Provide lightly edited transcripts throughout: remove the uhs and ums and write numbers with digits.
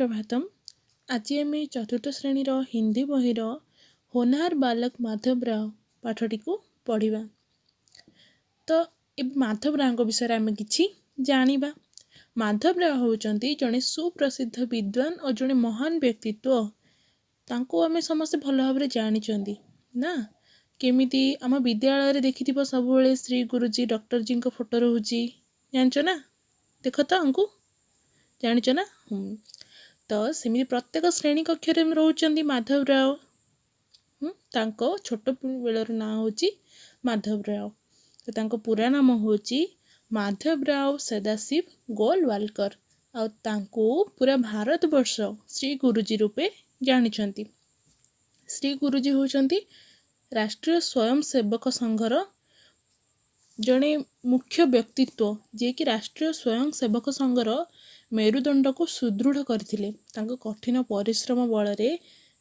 सुप्रभातम। आज आम चतुर्थ श्रेणी हिंदी बही होनहार बालक माधव राव पाठटी को पढ़ा। तो ए माधव राव विषय आम कि जाना। माधव राव होती जड़े सुप्रसिद्ध विद्वान और जड़े महान व्यक्तित्व। तांको आम समस्ते भल भाव जानी ना। केमिति आम विद्यालय देखि सब श्री गुरुजी डॉक्टर जी फोटो रोचे जानच ना। देख तो हमको जानिच ना। तो सेमि प्रत्येक श्रेणी कक्ष रोचंदी माधव राव। तांको छोट बेलर ना होची माधव राव। तो तांको पूरा नाम होची माधव राव सदाशिव गोलवालकर। आ तांको पूरा भारत वर्ष श्री गुरुजी रूपे जानिछंती। श्री गुरुजी होचंती राष्ट्रीय स्वयंसेवक संघर जड़े मुख्य व्यक्तित्व, जे कि राष्ट्रीय स्वयंसेवक संघर मेरुदंड को सुदृढ़ करथिले। तांको कठिन परिश्रम बल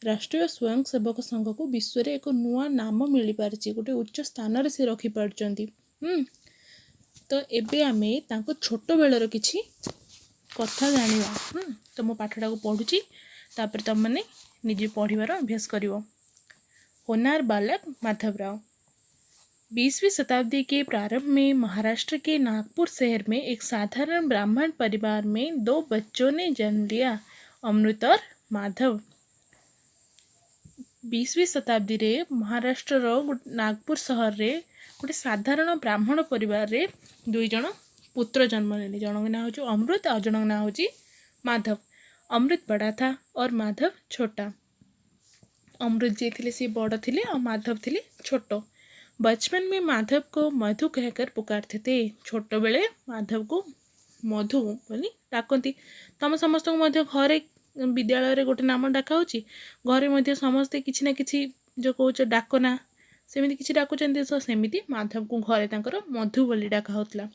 राष्ट्रीय स्वयंसेवक संघ को विश्व रे एक नुआ नाम मिली पारछि, गोटे उच्च स्थान रे से रखी पारछंती। तो एबे आमे तांको छोट बेलर किछि कथा जानिबा। तो मो पाठटा को पढुछि, तापर तुम माने निजे पढ़िबार अभ्यास करिवो। होनहार बालक माधव राव। 20वीं शताब्दी के प्रारंभ में महाराष्ट्र के नागपुर शहर में एक साधारण ब्राह्मण परिवार में 2 बच्चों ने जन्म लिया, अमृत और माधव। 20वीं शताब्दी रे महाराष्ट्र नागपुर शहर रे गोटे साधारण ब्राह्मण परिवार रे 2 जन पुत्र जन्म ले। जन ना हो अमृत और जन ना हो माधव। अमृत बड़ा था और माधव छोटा। अमृत जी थे सी बड़ थे और माधव थे छोट। बचपन में माधव को मधु कहकर पुकारते थे। छोट बेले माधव को मधु बोली डाकती। तुम समस्त घरे विद्यालय रे गोटे नाम डाका होची। घरे मध्य समस्ते किछि ना किछि जो कहूच डाकना सेमिति किछि डाकुचंती। तो सेमिति माधव को घरे तांकर मधु बोली डाका होतला।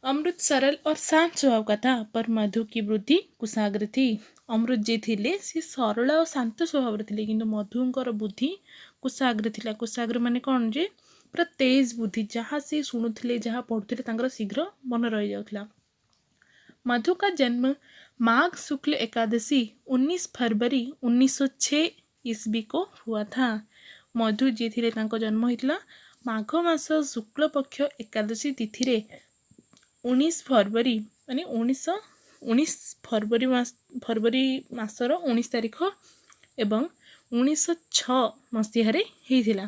अमृत सरल और शांत स्वभाव का था, पर मधु की बुद्धि कुशाग्र थी। अमृत जी थिले सी सरल और शांत स्वभाव थिले, किंतु मधुंकर बुद्धि कुशाग्र थिला। कुशाग्र माने कौन जे पूरा तेज बुद्धि, जहाँ से शुणुले जहाँ पढ़ुले तांकर शीघ्र मन रही जाउथला। मधु का जन्म माघ शुक्ल एकादशी 19 फरवरी 1906 ईस्वी को हुआ था। मधु जी थिले तांको जन्म होइतला माघ मास शुक्ल पक्ष एकादशी तिथि रे 19 फरवरी माने 19 फरवरी मासर 19 तारीख एवं 1906 मसीह रे हिथिला।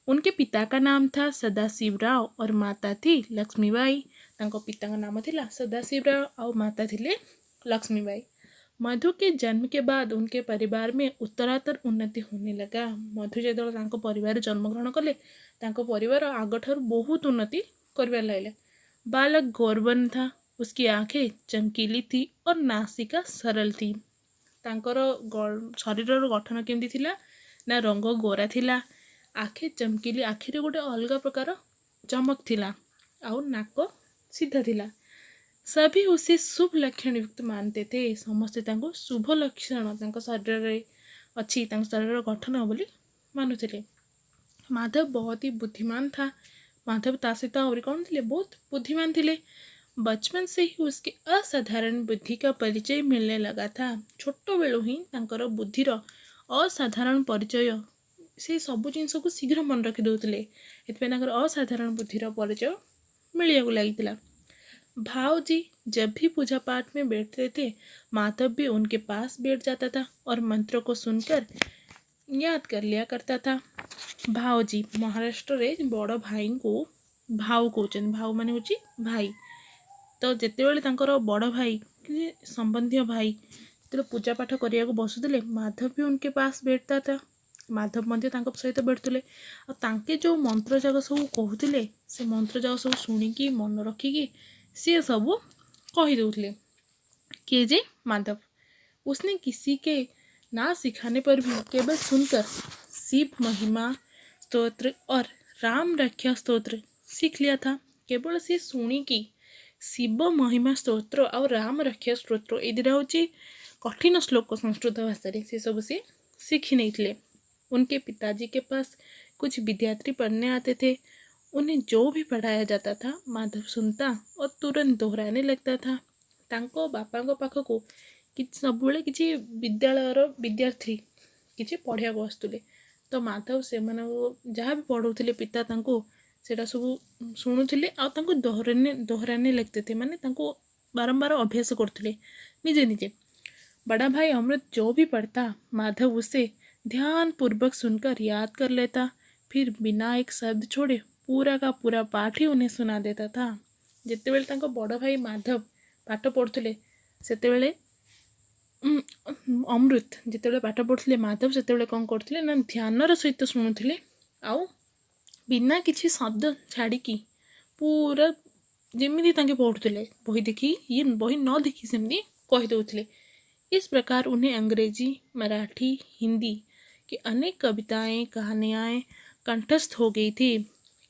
उनके पिता का नाम था सदाशिव राव और माता थी लक्ष्मीबाई। तांको पिता का नाम थिला सदाशिव राव और माता थिले लक्ष्मीबाई। मधु के जन्म के बाद उनके परिवार में उत्तरातर उन्नति होने लगा। मधु जो तांको परिवार जन्म ग्रहण कले, तांको परिवार आगठार बहुत उन्नति करबार लागले। बालक गौरवन था, उसकी आंखें चमकीली थी और नासिका सरल थी। तांकर शरीर गठन केमती थिला ना, रंग गोरा थिला, आखे चमकीली, आखिरे गोटे अलग प्रकार चमक थिला, आउ नाक सीधा थिला। सभी उसे शुभ लक्षण युक्त मानते थे। समस्ते तांको शुभ लक्षण तांको शरीर रे अच्छी, तांको शरीर गठन बोली मानुथिले। माधव बहुत ही बुद्धिमान था। माधव तासिता और कौन थे, बहुत बुद्धिमान थे। बचपन से ही उसके असाधारण बुद्धि का परिचय मिलने लगा था। छोट बेलू ही तांकर बुद्धिर असाधारण परिचय, से सबू जिनस को शीघ्र मन रखी दौले। एथपाई असाधारण बुद्धिर परिचय मिलिया लगी। भाव जी जब भी पूजा पाठ में बैठते थे, माधव भी उनके पास बैठ जाता था और मंत्र को सुनकर याद कर लिया करता था। भावजी महाराष्ट्र रे बड़ भाई को भाव कहते। भाव माने होची भाई। तो जिते बेले तांकर बड़ भाई संबंधी भाई जो पूजा पाठ करने को बसुले, माधव भी उनके पास बैठता था। माधव मध्य तांको सहित बैठुले। आ तांके जो मंत्र जाक सब कहते, से मंत्र जाक सब शुणिकी मन रखिकी सी सब कहीदे। किए जे माधव। उसने किसी के ना सिखाने पर भी केवल सुनकर शिव महिमा स्तोत्र और राम रक्षा स्तोत्र सीख लिया था। केवल से सुनी कि शिव महिमा स्तोत्र और राम रक्षा स्तोत्र ये दुटा हूँ कठिन श्लोक संस्कृत भाषा से सब से सीखी नहीं थे। उनके पिताजी के पास कुछ विद्यार्थी पढ़ने आते थे। उन्हें जो भी पढ़ाया जाता था माधव सुनता और तुरंत दोहराने लगता था। तांको बापा पाखको कि सबुबले किसी विद्यालयर विद्यार्थी किसी पढ़ियाको आसुले तो माधव से जहाँ भी पढ़ाऊले पिता तांको सेटा सब शुणुले आउ दोहरानी लिखते थे माने तांको बारंबार अभ्यास करते निजे निजे। बड़ा भाई अमृत जो भी पढ़ता माधव उसे ध्यान पूर्वक सुनकर याद कर लेता, फिर बिना एक शब्द छोड़े पूरा का पूरा पाठ ही उन्हें सुना देता था। जिते बेले तांको बड़ भाई माधव पाठ पढ़ुले सेतेबेले अमृत जिते पाठ पढ़ुले माधव से कौन करते ना ध्यानर सहित शुणुले आउ बिना किसी शब्द छाड़ी पूरा जमी पढ़ुले बही देखी ये बही न देखी सेमती कहीदे। इस प्रकार उन्हें अंग्रेजी, मराठी, हिंदी की अनेक कविताएं कहानियाँ कंठस्थ हो गई थी।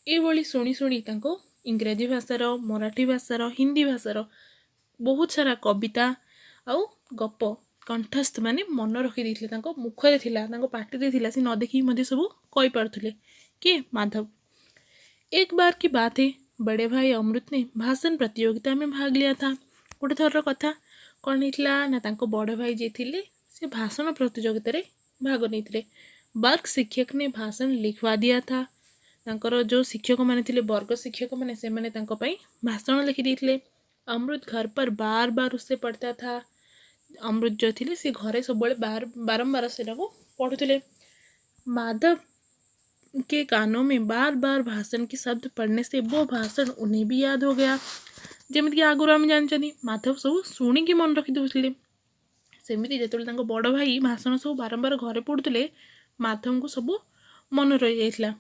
ये भली शुणी शुणी तांको इंग्राजी भाषार, मराठी भाषार, हिंदी भाषार बहुत सारा कविता आउ गप कंठस्थ माने मन रखी देथिले, तांको मुखरे थिला, तांको पाटिरे थिला, से न देखी मधे सब कहि पारुथिले के माधव। एक बार की बात है, बड़े भाई अमृत ने भाषण प्रतियोगिता में भाग लिया था। गोटे थर कथा कौन होता ना तांको बड़ भाई जे थिले से भाषण प्रतियोगिता रे भाग नहीं। वर्ग शिक्षक ने भाषण लिखवा दिया था। तांकर जो शिक्षक माने थिले वर्ग शिक्षक माने से माने तांको पई भाषण लिखि देथिले। अमृत घर पर बार बार उससे पढ़ता था। अमृत जो थिले से घरे सब बारंबार से पढ़ुले। माधव के कानों में बार बार भाषण के शब्द पढ़ने से वो भाषण उन्हें भी याद हो गया। जमीती आगुरी आम जानते माधव सब शुणिकी मन रखी दूसरे सेमती जो बड़ भाई भाषण सब बारंबार घरे पढ़ुले माधव को सब मन रही जाता।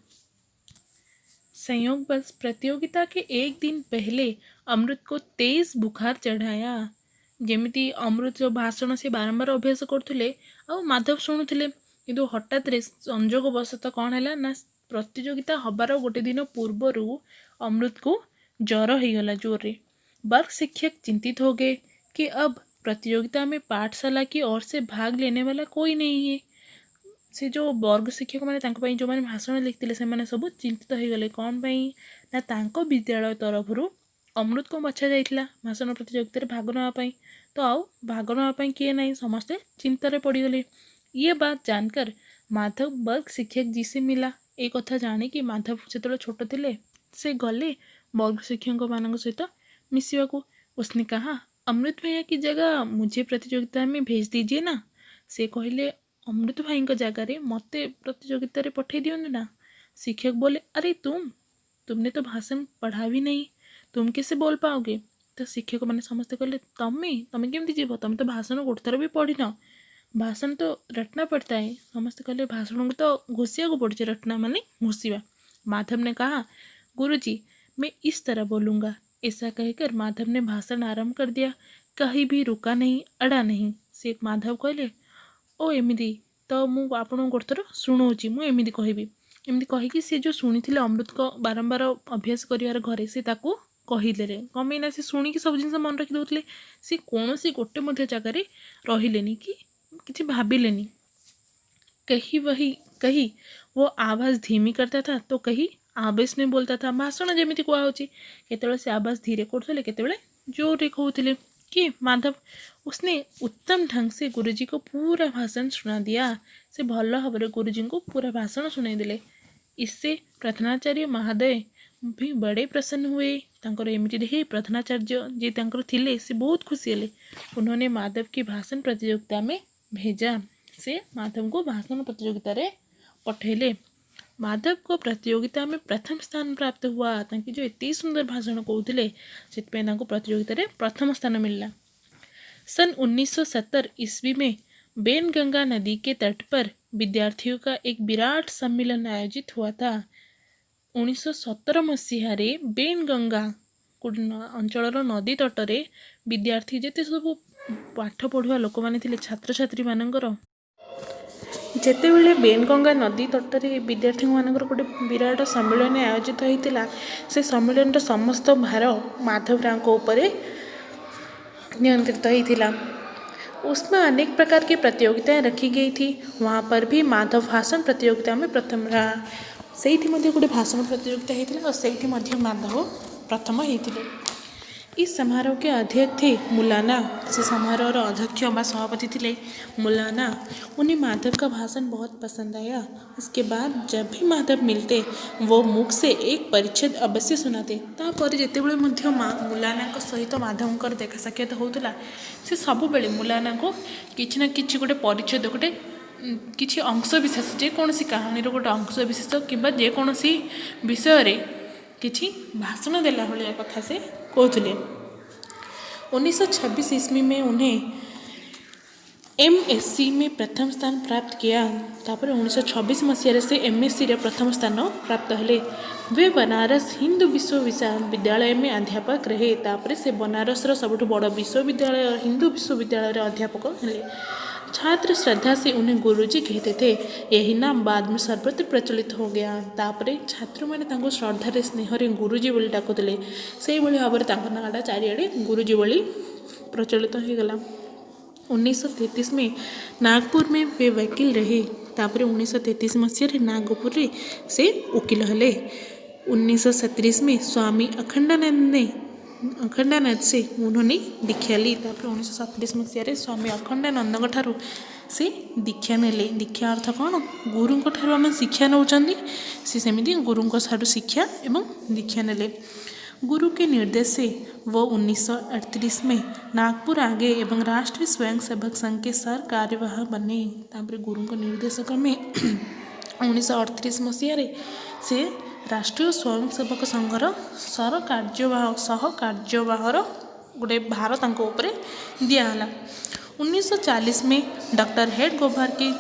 संयोग बस प्रतियोगिता के एक दिन पहले अमृत को तेज बुखार चढ़ाया। जमीती अमृत जो भाषण से बारंबार अभ्यास करते आ माधव शुणुले कि हठात संजोग बसत कौन है ना प्रतियोगिता हबार गोटे दिन पूर्वर अमृत को ज्वर हो गला जोर। वर्ग शिक्षक चिंतित हो गए कि अब प्रतियोगिता में पाठशाला की ओर से भाग लेने वाला कोई नहीं है। से जो वर्ग शिक्षक मैंने जो मैंने भाषण लिखते से मैंने सब चिंतित हो गले कौन पाई ना तांको विद्यालय तरफ अमृत को बछा जाइथिला भाषण प्रतियोगिता भाग नापी। तो आउ भाग नापी किए ना समस्ते चिंतार पड़गले। ये बात जानकर माधव वर्ग शिक्षक जी से मिला। एक कथा जाने कि माधव से छोट थे से गले वर्ग शिक्षक मान सहित मिसवाको। उसने कहा अमृत भैया की जगह मुझे प्रतियोगिता में भेज दीजिए ना। से कहले अमृत भाई जगह मते प्रतियोगिता रे पठे दियो ना। शिक्षक बोले अरे तुमने तो भाषण पढ़ा भी नहीं, तुम कैसे बोल पाओगे। तो शिक्षक मैंने समस्ते कहले तमें केमती जीव, तुम तो भाषण गोटे थर भी पढ़ी न, भाषण तो रटना पड़ता है। समस्ते कहले भाषण को तो घोषिया को पड़े, रटना माने घोषिया। माधव ने कहा गुरुजी मैं इस तरह बोलूँगा। ऐसा कहकर माधव ने भाषण आरंभ कर दिया। कहीं भी रुका नहीं, अड़ा नहीं। से माधव कहले ओ एमती तो मुझे आपन गोटे थर शुणाऊँगी, मुझे कहबी। एमती कहीकि सी जो शुणी अमृत को बारंबार अभ्यास कर घरे से कहीदे कमेना से शुणिकी सब जिन मन रखी दौले। सी कौन सी गोटे जगार रही कि भाविलेनी। कहीं वो आवाज़ धीमी करता था तो कहीं आवेश में बोलता था। भाषण जमीती कहुच्छी केतବେଳେ से आवाज़ धीरे करते केतବେଳେ जोरे कहते कि माधव। उसने उत्तम ढंग से गुरुजी को पूरा भाषण सुना दिया। से भल भाव गुरुजी को पूरा भाषण सुनाई देले। इससे प्रधानाचार्य महोदय भी बड़े प्रसन्न हुए। तांकर एमती देखी प्रधानाचार्य जी तांकर थिले से बहुत खुशी हेले। उन्होंने माधव की भाषण प्रतियोगिता में भेजा। से माधव को भाषण प्रतियोगिता रे पठेले। माधव को प्रतियोगिता में प्रथम स्थान प्राप्त हुआ। ताकि जो इतनी सुंदर भाषण कहते से प्रतियोगिता रे प्रथम स्थान मिलला। सन 1970 ईस्वी में बेनगंगा नदी के तट पर विद्यार्थियों का एक विराट सम्मेलन आयोजित हुआ था। 1917 मसीह बेनगंगा अंचल नदी तटरे विद्यार्थी जिते सब पाठ पढ़ुआ लोक मैंने छात्र छात्री मानकर जेतेबेले बेनगंगा नदी तटरे विद्यार्थी मानकर गोटे विराट सम्मेलन आयोजित होता। से सम्मेलन समस्त भार माधव राव उपर नियंत्रित होता। उसमें अनेक प्रकार की प्रतियोगिताएं रखी गई थी। वहाँ पर भी माधव भाषण प्रतियोगिता में प्रथम रहा। से गोटे भाषण प्रतियोगिता होता और से माधव प्रथम होते। इस समारोह के अध्यक्ष थे मुलाना। से समारोह अध्यक्ष व सभापति थे मुलाना। उन्हें माधव का भाषण बहुत पसंद आया। उसके बाद जब भी माधव मिलते वो मुख से एक परिच्छेद अवश्य सुनाते। तापर जितेबले मुलाना सहित माधव देखा साक्षात होता से सब बेले मुलाना को किसी ना कि गोटे परिच्छेद गोटे किसी अंश विशेष जेकोसी कहानी गोटे अंश विशेष कि जेकोसी विषय किसी भाषण देला भाया कथा से कहते। 1926 ईस्वी में उन्हें MSc में प्रथम स्थान प्राप्त किया। तापर 1926 मसीह से MSc रे प्रथम स्थान प्राप्त हेले। वे बनारस हिंदू विश्वविद्यालय में अध्यापक रहे। तापर से बनारस सबुठ बड़ विश्वविद्यालय हिंदू विश्वविद्यालय अध्यापक हेले। छात्र श्रद्धा से उन्हें गुरुजी कहते थे। यही नाम बाद में सर्वत्र प्रचलित हो गया। तापर छात्र मैंने श्रद्धार स्नेहर गुरुजी बोली डाकुले से भाव में नाटा चारिड़े गुरुजी बोली प्रचलित हो गला। 1933 में नागपुर में वे वकील रहे। तापर 1933 मसीह नागपुर से वकील हेले। 1937 में स्वामी अखंडानंद से उन्होंने दीक्षा ली। तापर 1937 मसीह स्वामी अखंडानंद ठारू से दीक्षा नेले। दीक्षा अर्थ कौन? गुरुं ठारू आम शिक्षा नौचंदी से सेमिति गुरुं ठारू शिक्षा एवं दीक्षा नेले। गुरु के निर्देश से वो 1938 में नागपुर आगे एवं राष्ट्रीय स्वयंसेवक संघ के सर कार्यवाह बने। तापर गुरु के निर्देशक में 1938 मसीह से राष्ट्रीय स्वयंसेवक संघर सह कार्यवाहर गोटे भार तांको दियाला। 1940 में डॉक्टर हेड गोभार के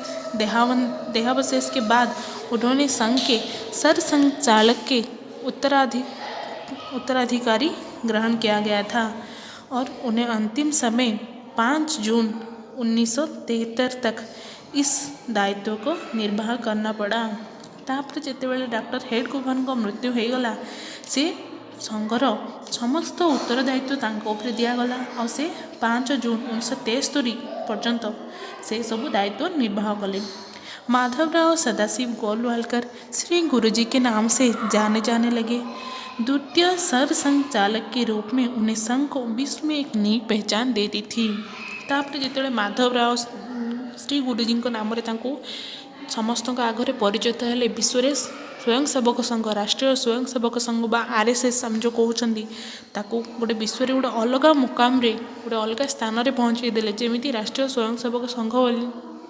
देहावशेष के बाद उन्होंने संघ के सर संचालक के उत्तराधिकारी ग्रहण किया गया था और उन्हें अंतिम समय 5 जून 1973 तक इस दायित्व को निर्वाह करना पड़ा। तापर जितेबाला डॉक्टर हेड गोभार को मृत्यु हो गला से संघर समस्त उत्तरदायित्व तांको उपरे दियागला और से 5 जून 1973 पर्यंत से सब दायित्व निर्वाह कले। माधवराव सदाशिव गोलवालकर श्री गुरुजी के नाम से जाने लगे। द्वितीय सर संचालक के रूप में उन्हें संघ को विश्व में एक नई पहचान दे दी थी। तापर जिते माधवराव श्री गुरुजी नाम समस्त आगे परिचित हेले विश्व स्वयंसेवक संघ राष्ट्रीय स्वयंसेवक संघ बा RSS आम जो कहते गोटे विश्व गोटे अलग मुकाम गोटे अलग स्थान में पहुँचे देले। जमी राष्ट्रीय स्वयंसेवक संघ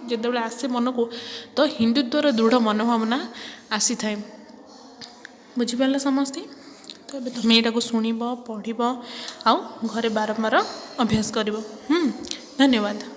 जिते आसे मन को तो हिंदुत्वर दृढ़ मनोभावना आसी थाए। बुझिपार समस्ते? तो ये तुम यहाँ शुण पढ़ आउ घरे बारंबार अभ्यास कर। धन्यवाद।